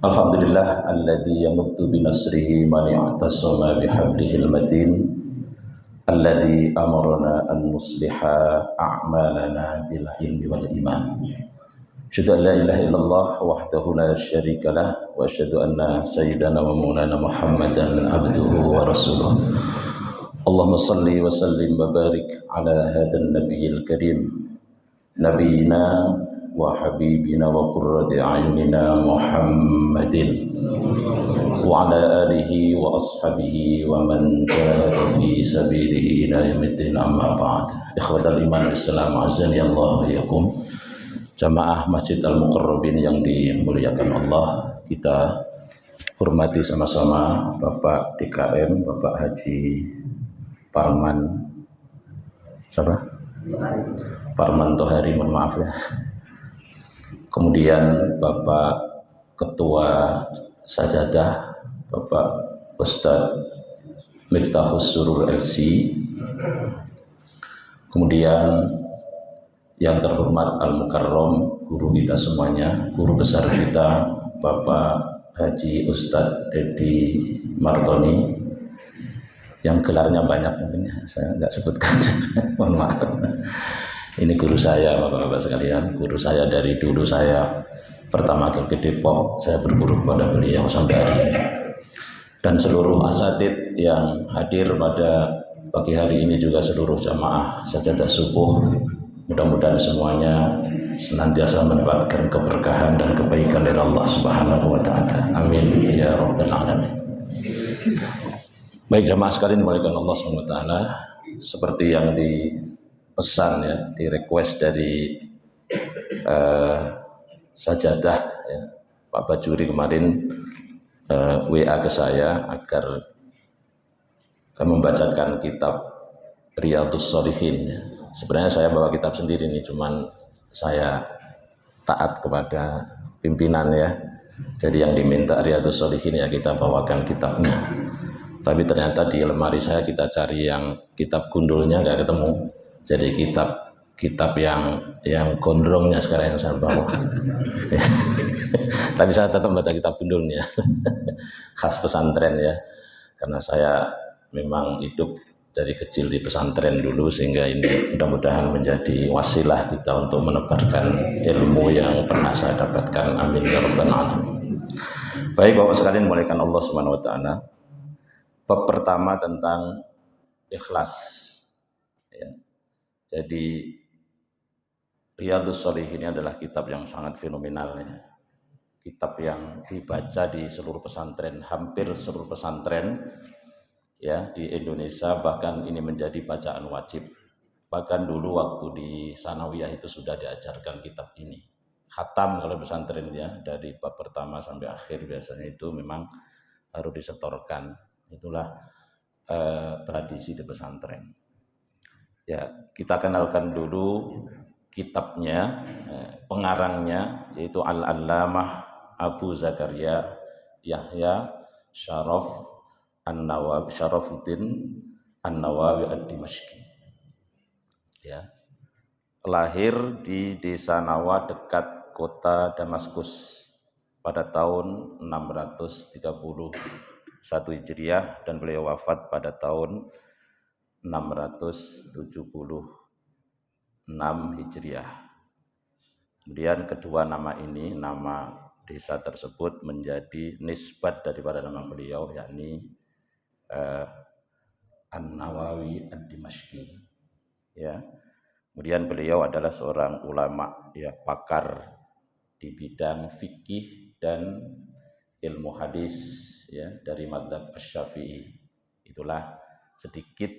Alhamdulillah alladzi yamuddu bi nasrihi man i'tasama bihablihil matin alladzi amarna an nusliha a'malana bil ilmi wal iman. Asyhadu an la ilaha illallah wahdahu la syarika lah wa asyhadu anna sayyidana wa maulana Muhammadan abduhu wa rasuluh. Allahumma salli wa sallim wa barik ala hadzal nabiyil karim nabiyina wa habibina wa qurrati a'yunina Muhammadin wa ala alihi wa ashabihi wa man jahada fi sabilihi ila yaumiddin, amma ba'd. Ikhwatal iman Islam azani Allah wa iyyakum. Jamaah Masjid Al-Muqarrabin yang dimuliakan Allah, kita hormati sama-sama Bapak DKM, Bapak Haji Parman siapa? Parman Tohari, mohon maaf ya. Kemudian Bapak Ketua Sajadah, Bapak Ustadz Miftahus Surur LC. Kemudian yang terhormat Al-Mukarram, guru kita semuanya, guru besar kita Bapak Haji Ustadz Dedi Martoni, yang gelarnya banyak mungkin ya, saya nggak sebutkan. Mohon maaf. Ini guru saya, Bapak-bapak sekalian, guru saya dari dulu saya pertama ke Depok, saya berguru kepada beliau sampai hari ini. Dan seluruh asatid yang hadir pada pagi hari ini, juga seluruh jamaah sajadah subuh, mudah-mudahan semuanya senantiasa mendapatkan keberkahan dan kebaikan dari Allah Subhanahu wa taala. Amin ya rabbal alamin. Baik jamaah sekalian dimuliakan Allah Subhanahu wa taala, seperti yang dipesan ya, di request dari Sajadah ya, Pak Bajuri kemarin WA ke saya agar membacakan kitab Riyadhus Shalihin ya. Sebenarnya saya bawa kitab sendiri nih, cuman saya taat kepada pimpinan ya. Jadi yang diminta Riyadhus Shalihin ya kita bawakan kitabnya. Tapi ternyata di lemari saya kita cari yang kitab gundulnya nggak ketemu. Jadi kitab yang gondrongnya sekarang yang saya bawa. Tapi saya tetap baca kitab gundulnya. Khas pesantren ya. Karena saya memang hidup dari kecil di pesantren dulu, sehingga ini mudah-mudahan menjadi wasilah kita untuk menebarkan ilmu yang pernah saya dapatkan. Amin ya rabbal alamin. Baik Bapak sekalian, muliakan Allah Subhanahu wa taala. Bab pertama tentang ikhlas ya. Jadi Riyadhus Shalihin ini adalah kitab yang sangat fenomenal ya. Kitab yang dibaca di seluruh pesantren, hampir seluruh pesantren ya di Indonesia, bahkan ini menjadi bacaan wajib. Bahkan dulu waktu di Sanawiyah itu sudah diajarkan kitab ini. Khatam kalau pesantren ya, dari bab pertama sampai akhir biasanya itu memang harus disetorkan. Itulah tradisi di pesantren. Ya, kita kenalkan dulu kitabnya, pengarangnya yaitu Al-Allamah Abu Zakaria Yahya Sharafuddin An-Nawawi Ad-Dimashqi. Ya. Lahir di desa Nawa dekat kota Damaskus pada tahun 631 Hijriah dan beliau wafat pada tahun 676 Hijriah. Kemudian kedua nama ini, nama desa tersebut menjadi nisbat daripada nama beliau, yakni An-Nawawi Ad-Dimashqi. Ya. Kemudian beliau adalah seorang ulama ya, pakar di bidang fikih dan ilmu hadis ya, dari madzhab Asy-Syafi'i. Itulah sedikit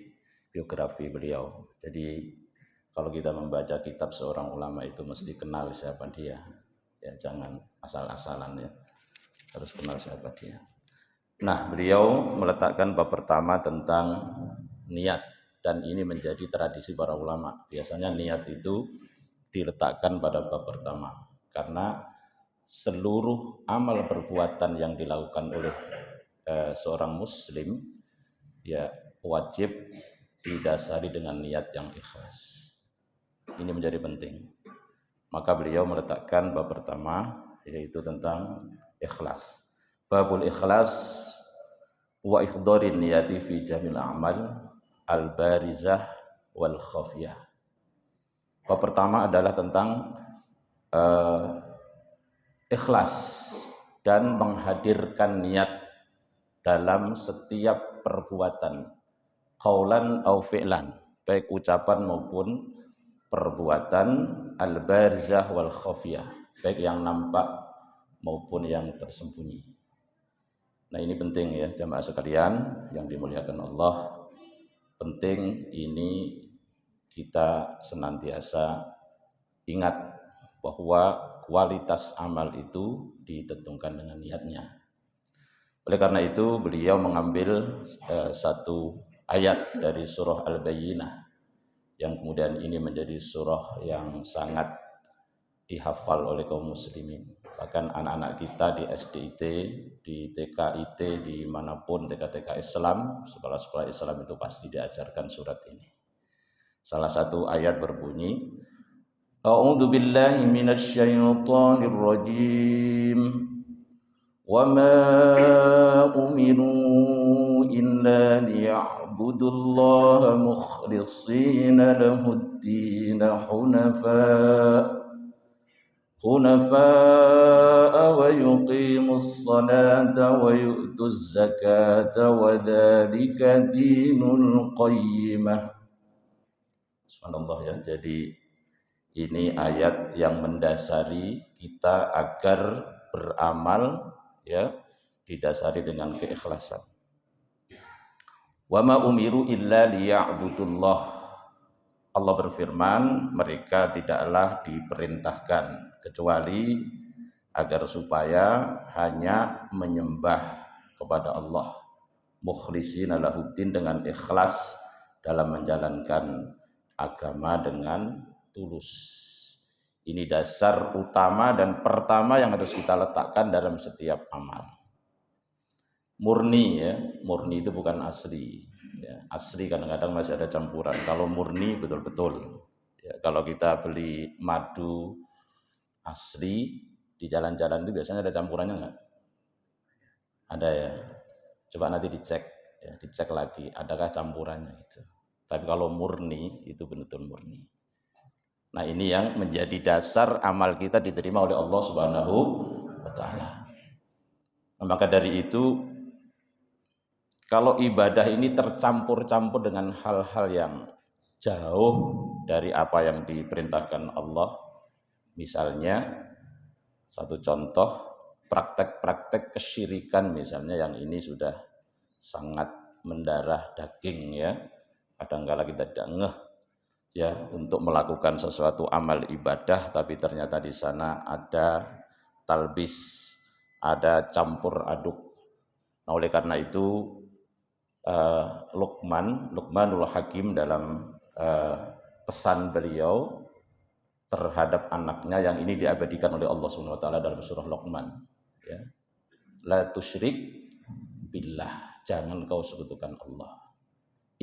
biografi beliau. Jadi kalau kita membaca kitab seorang ulama itu mesti kenal siapa dia. Ya, jangan asal-asalan ya. Harus kenal siapa dia. Nah, beliau meletakkan bab pertama tentang niat, dan ini menjadi tradisi para ulama. Biasanya niat itu diletakkan pada bab pertama karena seluruh amal perbuatan yang dilakukan oleh seorang muslim ya wajib didasari dengan niat yang ikhlas. Ini menjadi penting. Maka beliau meletakkan bab pertama yaitu tentang ikhlas. Babul ikhlas wa ikhdarin niyati fi jamil a'mal al-barizah wal khafiyah. Bab pertama adalah tentang ikhlas dan menghadirkan niat dalam setiap perbuatan, qaulan au fi'lan, baik ucapan maupun perbuatan, al-barizah wal khafiyah, baik yang nampak maupun yang tersembunyi. Nah ini penting ya jamaah sekalian yang dimuliakan Allah. Penting ini kita senantiasa ingat bahwa kualitas amal itu ditentukan dengan niatnya. Oleh karena itu beliau mengambil satu ayat dari surah Al-Bayyinah yang kemudian ini menjadi surah yang sangat dihafal oleh kaum muslimin. Bahkan anak-anak kita di SDIT, di TKIT, dimanapun TK-TK Islam, sekolah-sekolah Islam itu pasti diajarkan surat ini. Salah satu ayat berbunyi, A'udzu billahi minasy syaithanir rajim. Wa ma umiru illa liya'budullaha mukhlishina lahud-din hunafa wa yuqimus salata wa yu'tuz zakata wa dzalika dinul qayyimah. Subhanallah ya. Jadi ini ayat yang mendasari kita agar beramal ya didasari dengan keikhlasan. Wa ma umiru illa liya'budullah. Allah berfirman, mereka tidaklah diperintahkan kecuali agar supaya hanya menyembah kepada Allah, mukhlishina lahuddin, dengan ikhlas dalam menjalankan agama dengan tulus. Ini dasar utama dan pertama yang harus kita letakkan dalam setiap amal. Murni ya, murni itu bukan asli. Ya, asli kadang-kadang masih ada campuran. Kalau murni betul-betul. Ya, kalau kita beli madu asli di jalan-jalan itu biasanya ada campurannya nggak? Ada ya. Coba nanti dicek, ya, dicek lagi. Adakah campurannya itu? Tapi kalau murni itu betul-betul murni. Nah ini yang menjadi dasar amal kita diterima oleh Allah Subhanahu wa Ta'ala. Nah, maka dari itu, kalau ibadah ini tercampur-campur dengan hal-hal yang jauh dari apa yang diperintahkan Allah, misalnya satu contoh praktek-praktek kesyirikan misalnya yang ini sudah sangat mendarah daging ya. Kadang-kala kita tidak ngeh ya untuk melakukan sesuatu amal ibadah, tapi ternyata di sana ada talbis, ada campur aduk. Nah, oleh karena itu Luqmanul Hakim dalam pesan beliau terhadap anaknya yang ini diabadikan oleh Allah Subhanahu wa taala dalam surah Luqman ya. La tusyrik billah, jangan kau sekutukan Allah.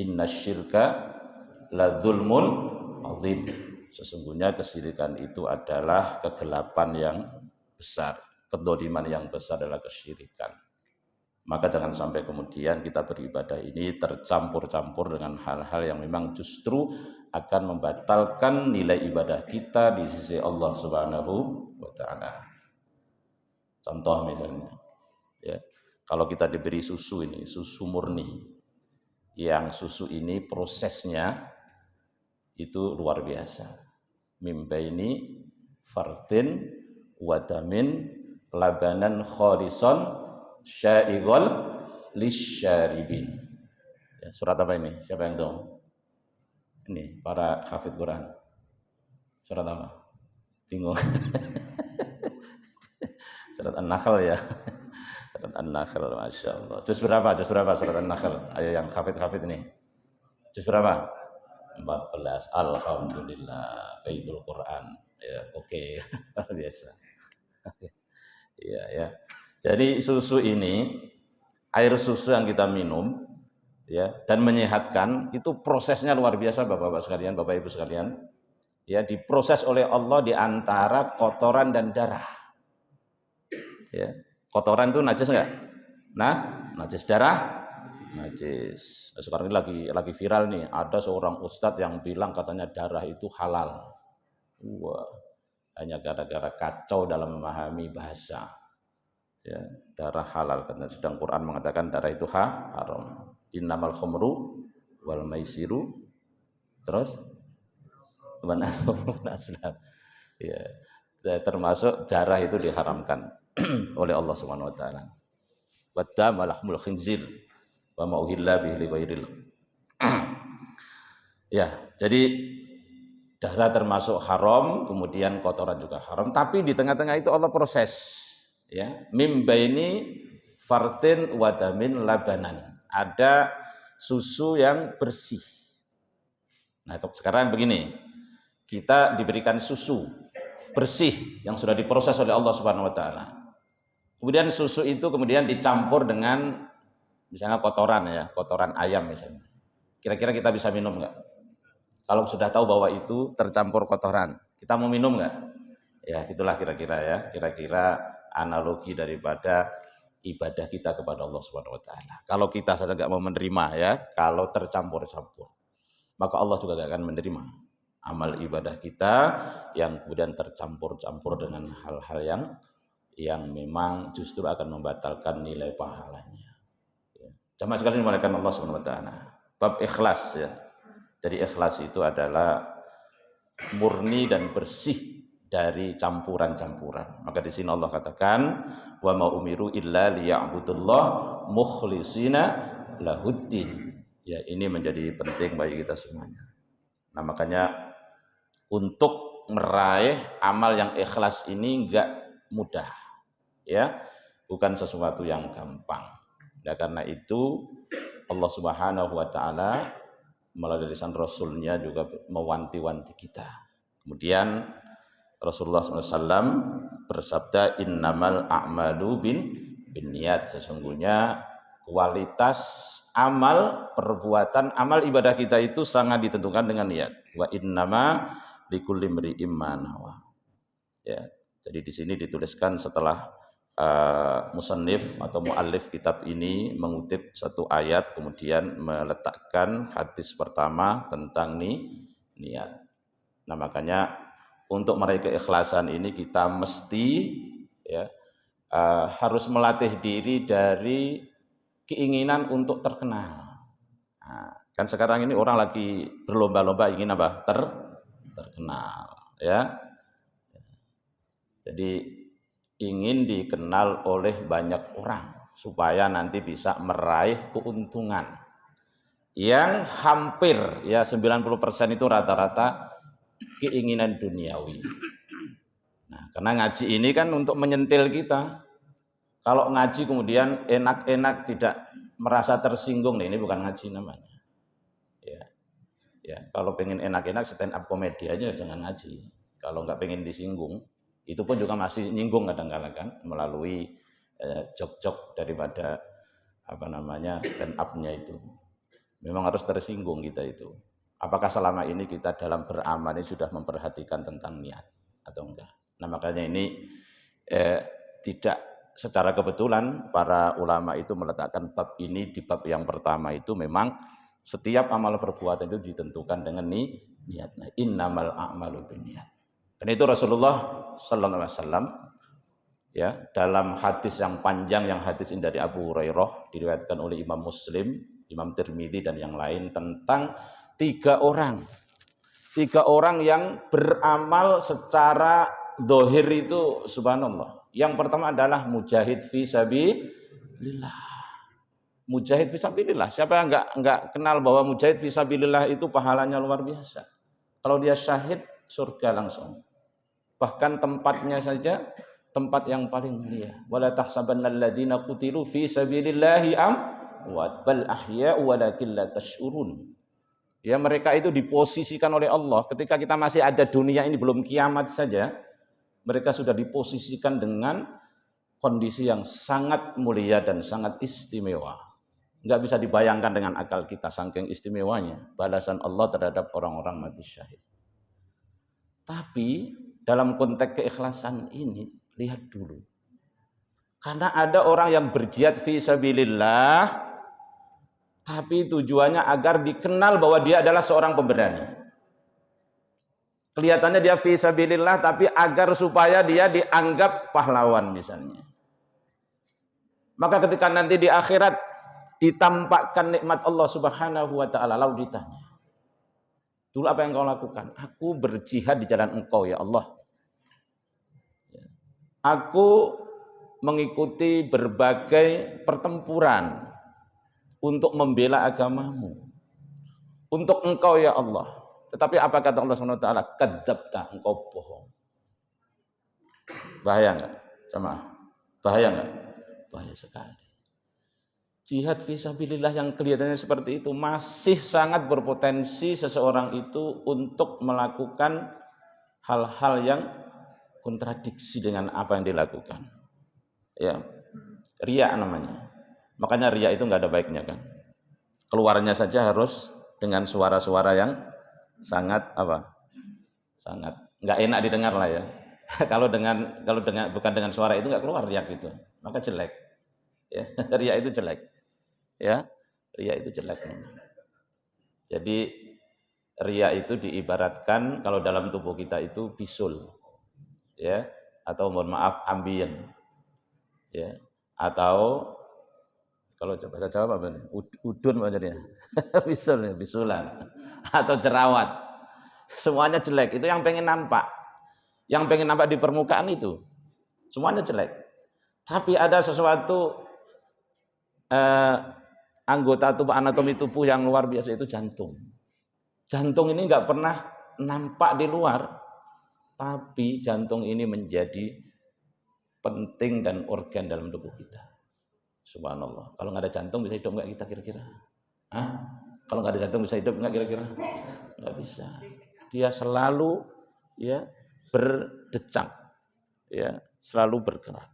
Innasyirka la dzulmun azim. Sesungguhnya kesyirikan itu adalah kegelapan yang besar, kedoliman yang besar adalah kesyirikan. Maka jangan sampai kemudian kita beribadah ini tercampur-campur dengan hal-hal yang memang justru akan membatalkan nilai ibadah kita di sisi Allah Subhanahu wa Ta'ala. Contoh misalnya ya, kalau kita diberi susu ini, susu murni, yang susu ini prosesnya itu luar biasa. Mimbaini fartin wadamin labanan khalisan sya'ighal lisyaribin. Ya, surat apa ini? Siapa yang tahu? Ini para hafidz Quran. Surat apa? Bingung. Surat An-Nahl ya. Surat An-Nahl, Masya Allah. Juz berapa? Juz berapa surat An-Nahl? Ayo yang hafidz ini. Juz berapa? 14. Alhamdulillah. Baitul Quran. Ya, oke. Luar biasa. Iya ya. Jadi susu ini, air susu yang kita minum ya dan menyehatkan itu prosesnya luar biasa Bapak-bapak sekalian, Bapak Ibu sekalian. ya diproses oleh Allah di antara kotoran dan darah. Ya, kotoran itu najis enggak? Nah, najis, darah najis. Sekarang ini lagi viral nih, ada seorang ustadz yang bilang katanya darah itu halal. Wah, hanya gara-gara kacau dalam memahami bahasa. Ya, darah halal karena sedang Quran mengatakan darah itu haram. Innamal khamru wal maisiru terus aslam. Ya, termasuk darah itu diharamkan oleh Allah Subhanahu wa taala. Wa dama lahmul khinzir wa ma uhilla bihi li ghairil. Ya, jadi darah termasuk haram, kemudian kotoran juga haram, tapi di tengah-tengah itu Allah proses. Ya, mim baini fartin wa damin labanan. Ada susu yang bersih. Nah, sekarang begini. Kita diberikan susu bersih yang sudah diproses oleh Allah Subhanahu wa taala. Kemudian susu itu kemudian dicampur dengan misalnya kotoran ya, kotoran ayam misalnya. Kira-kira kita bisa minum enggak? Kalau sudah tahu bahwa itu tercampur kotoran, kita mau minum enggak? Ya, itulah kira-kira ya, kira-kira analogi daripada ibadah kita kepada Allah Subhanahu wa taala. Kalau kita saja enggak mau menerima ya, kalau tercampur-campur, maka Allah juga enggak akan menerima amal ibadah kita yang kemudian tercampur-campur dengan hal-hal yang memang justru akan membatalkan nilai pahalanya. Jamaah sekalian dimuliakan Allah Subhanahu wa taala. Bab ikhlas ya. Jadi ikhlas itu adalah murni dan bersih dari campuran-campuran. Maka di sini Allah katakan wa ma umiru illa liya'budullah mukhlishina lahuddin. Ya, ini menjadi penting bagi kita semuanya. Nah, makanya untuk meraih amal yang ikhlas ini enggak mudah. Ya, bukan sesuatu yang gampang. Nah, karena itu Allah Subhanahu wa taala melalui lisan Rasulnya juga mewanti-wanti kita. Kemudian Rasulullah SAW bersabda innamal a'malu binniyat. Sesungguhnya kualitas amal, perbuatan, amal ibadah kita itu sangat ditentukan dengan niat. Wa innama likulli imri'in ma nawa. Ya, jadi di sini dituliskan setelah musannif atau muallif kitab ini mengutip satu ayat kemudian meletakkan hadis pertama tentang niat. Nah, makanya untuk meraih keikhlasan ini kita mesti ya harus melatih diri dari keinginan untuk terkenal. Nah, kan sekarang ini orang lagi berlomba-lomba ingin apa? Terkenal, ya. Jadi ingin dikenal oleh banyak orang supaya nanti bisa meraih keuntungan yang hampir ya 90% itu rata-rata keinginan duniawi. Nah, karena ngaji ini kan untuk menyentil kita. Kalau ngaji kemudian enak-enak tidak merasa tersinggung, ini bukan ngaji namanya. Ya, kalau pengen enak-enak stand up komedi aja jangan ngaji. Kalau nggak pengen disinggung, itu pun juga masih nyinggung kadang-kadang kan melalui jok-jok daripada stand up-nya itu. Memang harus tersinggung kita itu. Apakah selama ini kita dalam beramal ini sudah memperhatikan tentang niat atau enggak? Nah, makanya ini tidak secara kebetulan para ulama itu meletakkan bab ini di bab yang pertama itu memang setiap amal perbuatan itu ditentukan dengan niat. Nah, innamal a'malu binniyat. Dan itu Rasulullah sallallahu alaihi wasallam ya dalam hadis yang panjang yang hadis ini dari Abu Hurairah diriwayatkan oleh Imam Muslim, Imam Tirmidzi dan yang lain tentang tiga orang yang beramal secara dohir itu subhanallah. Yang pertama adalah mujahid fi sabilillah. Mujahid fi sabilillah. Siapa yang enggak kenal bahwa mujahid fi sabilillah itu pahalanya luar biasa. Kalau dia syahid surga langsung. Bahkan tempatnya saja tempat yang paling mulia. Wala tahsabannal ladzina qutilu fi sabilillahi amwat bal ahya'u walakin la tash'urun. Ya, mereka itu diposisikan oleh Allah ketika kita masih ada dunia ini belum kiamat saja, mereka sudah diposisikan dengan kondisi yang sangat mulia dan sangat istimewa. Enggak bisa dibayangkan dengan akal kita saking istimewanya balasan Allah terhadap orang-orang mati syahid. Tapi dalam konteks keikhlasan ini, lihat dulu. Karena ada orang yang berjihad fi sabilillah, tapi tujuannya agar dikenal bahwa dia adalah seorang pemberani. Kelihatannya dia fi sabilillah, tapi agar supaya dia dianggap pahlawan misalnya. Maka ketika nanti di akhirat ditampakkan nikmat Allah Subhanahu wa taala, lalu ditanya, dulu apa yang kau lakukan? Aku berjihad di jalan Engkau ya Allah. Aku mengikuti berbagai pertempuran untuk membela agamamu, untuk Engkau ya Allah. Tetapi apa kata Allah Subhanahu wa taala? Kadzabta, engkau bohong. Bahaya enggak? Sama. Bahaya enggak? Bahaya sekali. Jihad fisabilillah yang kelihatannya seperti itu masih sangat berpotensi seseorang itu untuk melakukan hal-hal yang kontradiksi dengan apa yang dilakukan. Ya, riya namanya. Makanya riya itu nggak ada baiknya kan. Keluarnya saja harus dengan suara-suara yang sangat apa? Sangat nggak enak didengar lah ya. kalau dengan bukan dengan suara itu nggak keluar riya itu, maka jelek. Ya, riya itu jelek. Ya, riya itu jelek. Jadi riya itu diibaratkan kalau dalam tubuh kita itu bisul, ya, atau mohon maaf ambien, ya, atau kalau bahasa Jawa apa nih? Udun macamnya, bisul, ya, bisulan, atau jerawat, semuanya jelek. Itu yang pengen nampak di permukaan itu, semuanya jelek. Tapi ada sesuatu anggota tubuh, anatomi tubuh yang luar biasa, itu jantung. Jantung ini nggak pernah nampak di luar, tapi jantung ini menjadi penting dan organ dalam tubuh kita. Subhanallah. Kalau nggak ada jantung bisa hidup nggak kita kira-kira? Kalau nggak ada jantung bisa hidup nggak kira-kira? Nggak bisa. Dia selalu ya berdecak, ya selalu bergerak,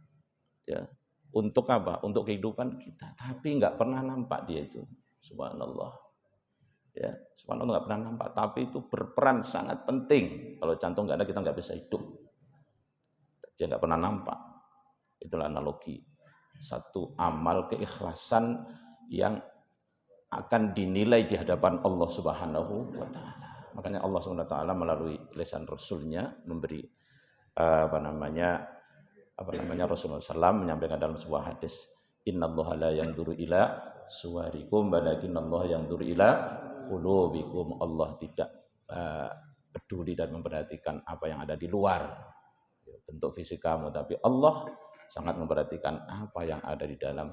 ya. Untuk apa? Untuk kehidupan kita. Tapi nggak pernah nampak dia itu. Subhanallah. Ya, subhanallah nggak pernah nampak. Tapi itu berperan sangat penting. Kalau jantung nggak ada kita nggak bisa hidup. Dia nggak pernah nampak. Itulah analogi. Satu amal keikhlasan yang akan dinilai di hadapan Allah Subhanahu wa taala. Makanya Allah Subhanahu wa taala melalui lisan Rasulnya memberi Rasulullah SAW menyampaikan dalam sebuah hadis, innallaha la yanzuru ila suwarikum walakinnallaha yanzuru ila qulubikum. Allah tidak peduli dan memperhatikan apa yang ada di luar bentuk fisik kamu, tapi Allah sangat memperhatikan apa yang ada di dalam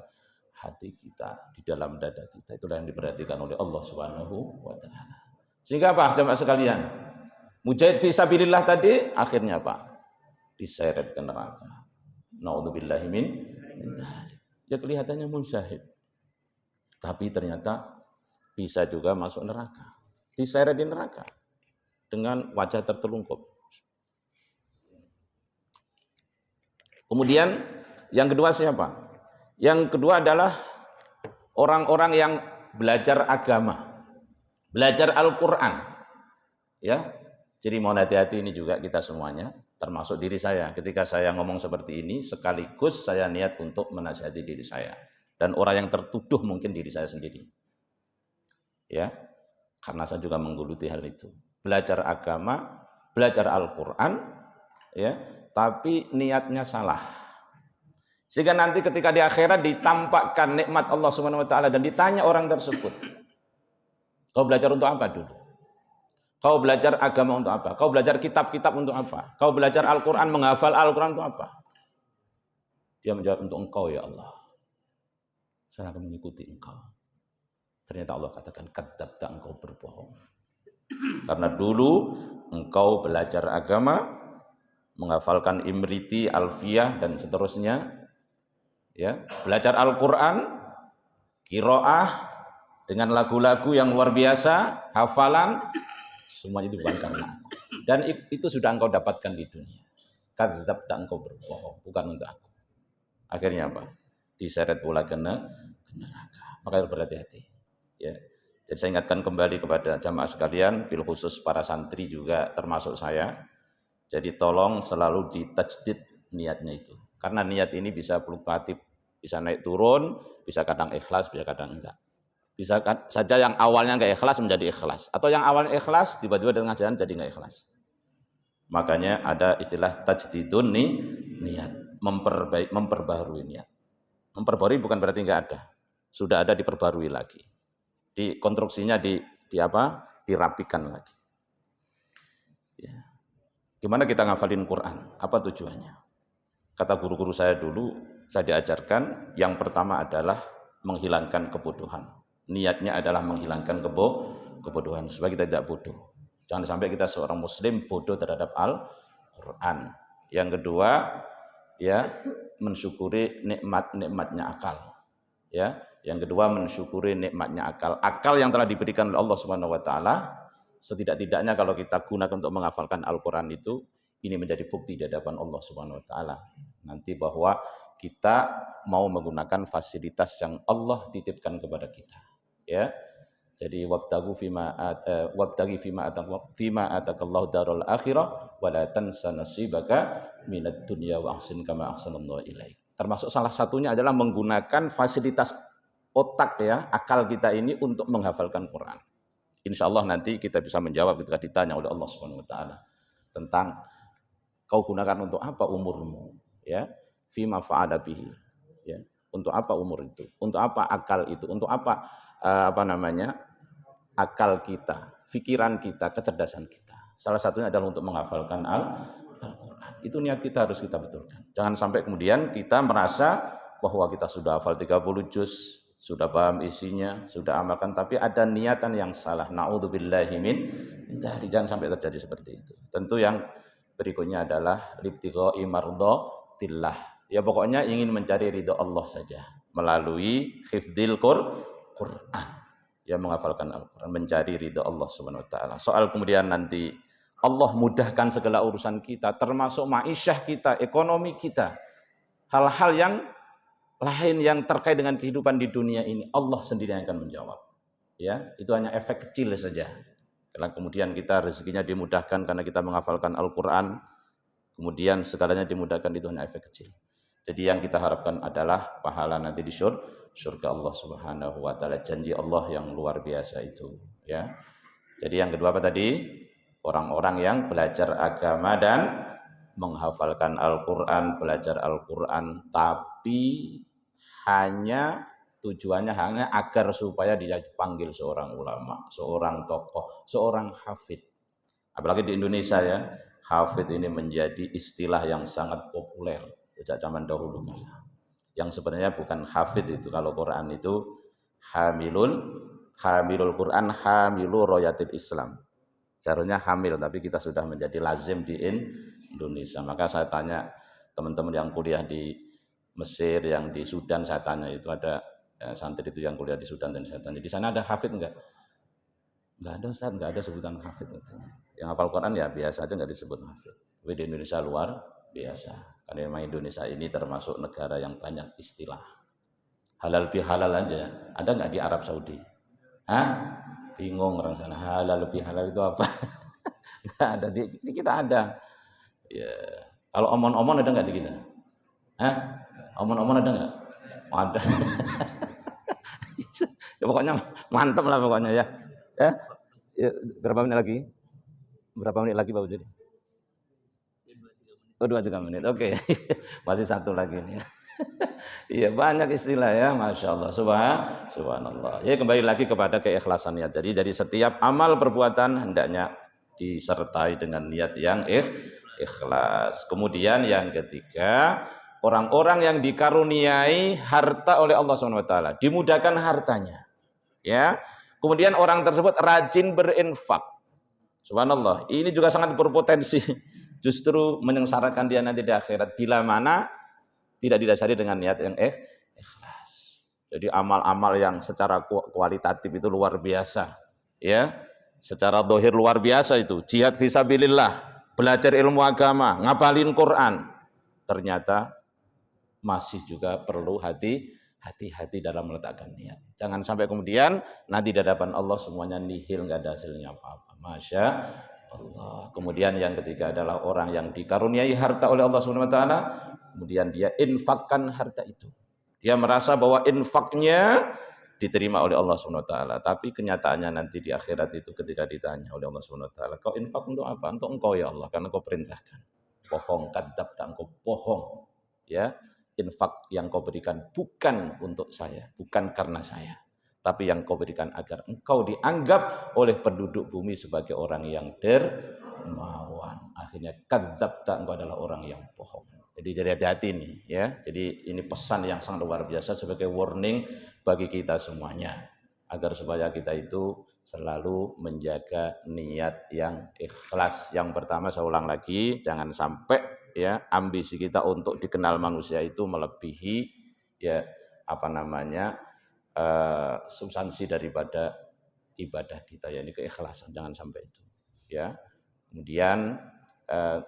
hati kita, di dalam dada kita. Itulah yang diperhatikan oleh Allah Subhanahu wa taala. Sehingga apa jemaah sekalian? Mujahid fi sabilillah tadi akhirnya apa? Diseret ke neraka. Naudzubillahi min dzalik. Ya kelihatannya mujahid, tapi ternyata bisa juga masuk neraka. Diseret di neraka dengan wajah tertelungkup. Kemudian yang kedua siapa? Yang kedua adalah orang-orang yang belajar agama, belajar Al-Qur'an. Ya. Jadi mohon hati-hati ini juga kita semuanya, termasuk diri saya. Ketika saya ngomong seperti ini, sekaligus saya niat untuk menasihati diri saya. Dan orang yang tertuduh mungkin diri saya sendiri. Ya, karena saya juga menggeluti hal itu. Belajar agama, belajar Al-Quran, ya, tapi niatnya salah. Sehingga nanti ketika di akhirat ditampakkan nikmat Allah Subhanahu wa taala dan ditanya orang tersebut, kau belajar untuk apa dulu? Kau belajar agama untuk apa? Kau belajar kitab-kitab untuk apa? Kau belajar Al-Quran, menghafal Al-Quran untuk apa? Dia menjawab, untuk engkau ya Allah. Saya akan mengikuti engkau. Ternyata Allah katakan, kadzabta, engkau berbohong. Karena dulu engkau belajar agama, menghafalkan Imriti, Alfiyah, dan seterusnya. Ya, belajar Al-Quran, qiraah, dengan lagu-lagu yang luar biasa, hafalan, semuanya itu bukan karena aku. Dan itu sudah engkau dapatkan di dunia. Kadzabta, engkau berbohong, bukan untuk aku. Akhirnya apa? Diseret pula ke neraka. Maka harus berhati-hati. Ya. Jadi saya ingatkan kembali kepada jamaah sekalian, bil khusus para santri juga termasuk saya. Jadi tolong selalu ditajdid niatnya itu. Karena niat ini bisa fluktuatif, bisa naik turun, bisa kadang ikhlas, bisa kadang enggak. Bisa saja yang awalnya enggak ikhlas menjadi ikhlas, atau yang awalnya ikhlas tiba-tiba dengan jalan jadi enggak ikhlas. Makanya ada istilah tajdidun nih, niat, memperbarui niat. Memperbarui bukan berarti enggak ada. Sudah ada diperbarui lagi. Di konstruksinya dirapikan lagi. Ya. Gimana kita ngafalin Quran? Apa tujuannya? Kata guru-guru saya dulu, saya diajarkan yang pertama adalah menghilangkan kebodohan. Niatnya adalah menghilangkan kebodohan supaya kita tidak bodoh. Jangan sampai kita seorang muslim bodoh terhadap Al-Quran. Yang kedua, ya, mensyukuri nikmatnya akal. Ya, yang kedua mensyukuri nikmatnya akal. Akal yang telah diberikan oleh Allah Subhanahu wa taala, setidak-tidaknya kalau kita gunakan untuk menghafalkan Al-Quran itu, ini menjadi bukti di hadapan Allah Subhanahu wa taala nanti bahwa kita mau menggunakan fasilitas yang Allah titipkan kepada kita. Ya. Jadi wabtaghi fima atakallahu darul akhirah wa la tansa nasibaka minad dunya wa ahsin kama ahsanallahu ilaik. Termasuk salah satunya adalah menggunakan fasilitas otak ya, akal kita ini untuk menghafalkan Quran. Insya Allah nanti kita bisa menjawab ketika ditanya oleh Allah Subhanahu wa taala tentang kau gunakan untuk apa umurmu, ya, fima fa'ala bihi, ya, untuk apa umur itu, untuk apa akal itu, untuk apa akal kita, pikiran kita, kecerdasan kita. Salah satunya adalah untuk menghafalkan Al-Quran. Itu niat kita harus kita betulkan. Jangan sampai kemudian kita merasa bahwa kita sudah hafal 30 juz, sudah paham isinya, sudah amalkan, tapi ada niatan yang salah. Na'udzubillahi min dzalik. Jangan sampai terjadi seperti itu. Tentu yang berikutnya adalah libtigha'i mardhatillah. Ya pokoknya ingin mencari ridho Allah saja melalui hifdzil Quran. Ya menghafalkan Al-Quran, mencari ridho Allah Subhanahu wa taala. Soal kemudian nanti Allah mudahkan segala urusan kita, termasuk ma'isyah kita, ekonomi kita. Hal-hal yang lain yang terkait dengan kehidupan di dunia ini, Allah sendiri yang akan menjawab. Ya, itu hanya efek kecil saja. Karena kemudian kita rezekinya dimudahkan karena kita menghafalkan Al-Quran, kemudian segalanya dimudahkan, itu hanya efek kecil. Jadi yang kita harapkan adalah pahala nanti di surga Allah Subhanahu wa taala, janji Allah yang luar biasa itu, ya. Jadi yang kedua apa tadi? Orang-orang yang belajar agama dan menghafalkan Al-Quran, belajar Al-Quran, tapi tujuannya hanya agar supaya dia dipanggil seorang ulama, seorang tokoh, seorang hafid. Apalagi di Indonesia ya, hafid ini menjadi istilah yang sangat populer sejak zaman dahulu. Yang sebenarnya bukan hafid itu, kalau Quran itu hamilul Quran, hamilu royatil Islam. Seharusnya hamil, tapi kita sudah menjadi lazim di Indonesia. Maka saya tanya teman-teman yang kuliah di Mesir, yang di Sudan, saya tanya itu ada santri itu yang kuliah di Sudan, dan saya tanya di sana ada hafid enggak? Enggak ada Ustaz, enggak ada sebutan hafid. Yang hafal Quran ya biasa aja, enggak disebut hafid. Tapi di Indonesia luar biasa. Karena memang Indonesia ini termasuk negara yang banyak istilah. Halal bihalal aja. Ada enggak di Arab Saudi? Hah? Bingung orang sana, halal lebih halal itu apa? Enggak ada, di kita ada. Ya. Kalau omon-omon ada enggak di kita? Hah? Omon-omon ada enggak? Ada. Ya, pokoknya mantap lah pokoknya ya. Ya, berapa menit lagi? Berapa menit lagi Pak Budi? Oh 2-3 menit, oke. Masih satu lagi nih. Iya banyak istilah ya, Masya Allah, subhanallah. Ya kembali lagi kepada keikhlasan niat. Jadi dari setiap amal perbuatan hendaknya disertai dengan niat yang ikhlas. Kemudian yang ketiga, orang-orang yang dikaruniai harta oleh Allah SWT, dimudahkan hartanya. Ya. Kemudian orang tersebut rajin berinfak. Subhanallah, ini juga sangat berpotensi justru menyengsarakan dia nanti di akhirat bila mana tidak didasari dengan niat yang ikhlas. Jadi amal-amal yang secara kualitatif itu luar biasa, ya. Secara dohir luar biasa itu, jihad fisabilillah, belajar ilmu agama, ngapalin Quran. Ternyata masih juga perlu hati-hati dalam meletakkan niat. Jangan sampai kemudian nanti di hadapan Allah semuanya nihil, nggak ada hasilnya apa-apa. Masya Allah. Kemudian yang ketiga adalah orang yang dikaruniai harta oleh Allah Subhanahu wa taala, kemudian dia infakkan harta itu. Dia merasa bahwa infaknya diterima oleh Allah Subhanahu wa taala, tapi kenyataannya nanti di akhirat itu ketika ditanya oleh Allah Subhanahu wa taala, "Kau infak untuk apa?" "Untuk engkau ya Allah, karena engkau perintahkan." Bohong, kadzab, engkau bohong. Ya, infak yang kau berikan bukan untuk saya, bukan karena saya, tapi yang kau berikan agar engkau dianggap oleh penduduk bumi sebagai orang yang dermawan. Akhirnya kadzab, engkau adalah orang yang bohong. Jadi hati-hati nih ya. Jadi ini pesan yang sangat luar biasa sebagai warning bagi kita semuanya, agar supaya kita itu selalu menjaga niat yang ikhlas. Yang pertama saya ulang lagi, jangan sampai ya ambisi kita untuk dikenal manusia itu melebihi ya apa namanya substansi daripada ibadah kita, ya ini keikhlasan, jangan sampai itu ya. Kemudian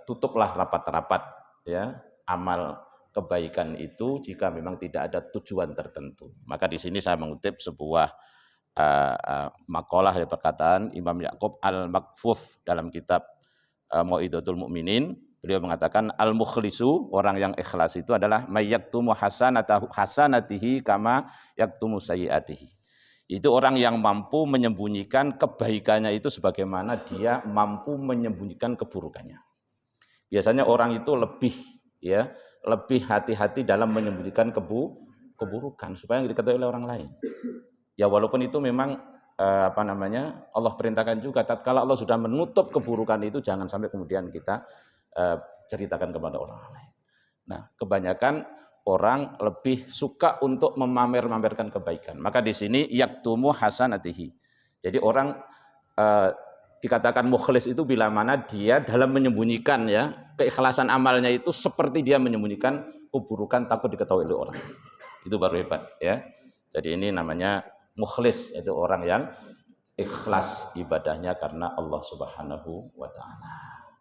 tutuplah rapat-rapat ya amal kebaikan itu jika memang tidak ada tujuan tertentu. Maka di sini saya mengutip sebuah makalah ya, perkataan Imam Ya'qub Al-Makfuf dalam kitab Mau'izatul Mukminin. Beliau mengatakan al-mukhlisu, orang yang ikhlas itu adalah mayyaktumu hasanatihi kama yaktumu sayyiatihi. Itu orang yang mampu menyembunyikan kebaikannya itu sebagaimana dia mampu menyembunyikan keburukannya. Biasanya orang itu lebih hati-hati dalam menyembunyikan keburukan supaya diketahui oleh orang lain. Ya walaupun itu memang Allah perintahkan juga, tatkala Allah sudah menutup keburukan itu jangan sampai kemudian kita ceritakan kepada orang lain. Nah, kebanyakan orang lebih suka untuk memamer-mamerkan kebaikan. Maka di sini yaktumu hasanatihi. Jadi orang dikatakan mukhlis itu bila mana dia dalam menyembunyikan ya keikhlasan amalnya itu seperti dia menyembunyikan keburukan takut diketahui oleh orang. Itu baru hebat ya. Jadi ini namanya mukhlis, itu orang yang ikhlas ibadahnya karena Allah Subhanahu wa taala.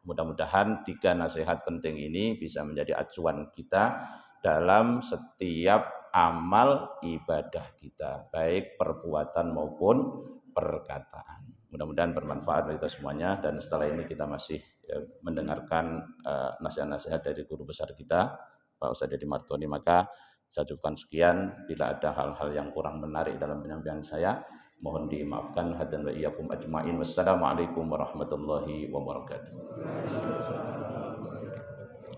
Mudah-mudahan 3 nasihat penting ini bisa menjadi acuan kita dalam setiap amal ibadah kita, baik perbuatan maupun perkataan. Mudah-mudahan bermanfaat bagi kita semuanya, dan setelah ini kita masih mendengarkan nasihat-nasihat dari guru besar kita, Pak Ustadz Deddy Martoni. Maka saya cukupkan sekian. Bila ada hal-hal yang kurang menarik dalam penyampaian saya, mohon dimaafkan. Hadan wa iyyakum ajmain. Wassalamualaikum warahmatullahi wabarakatuh.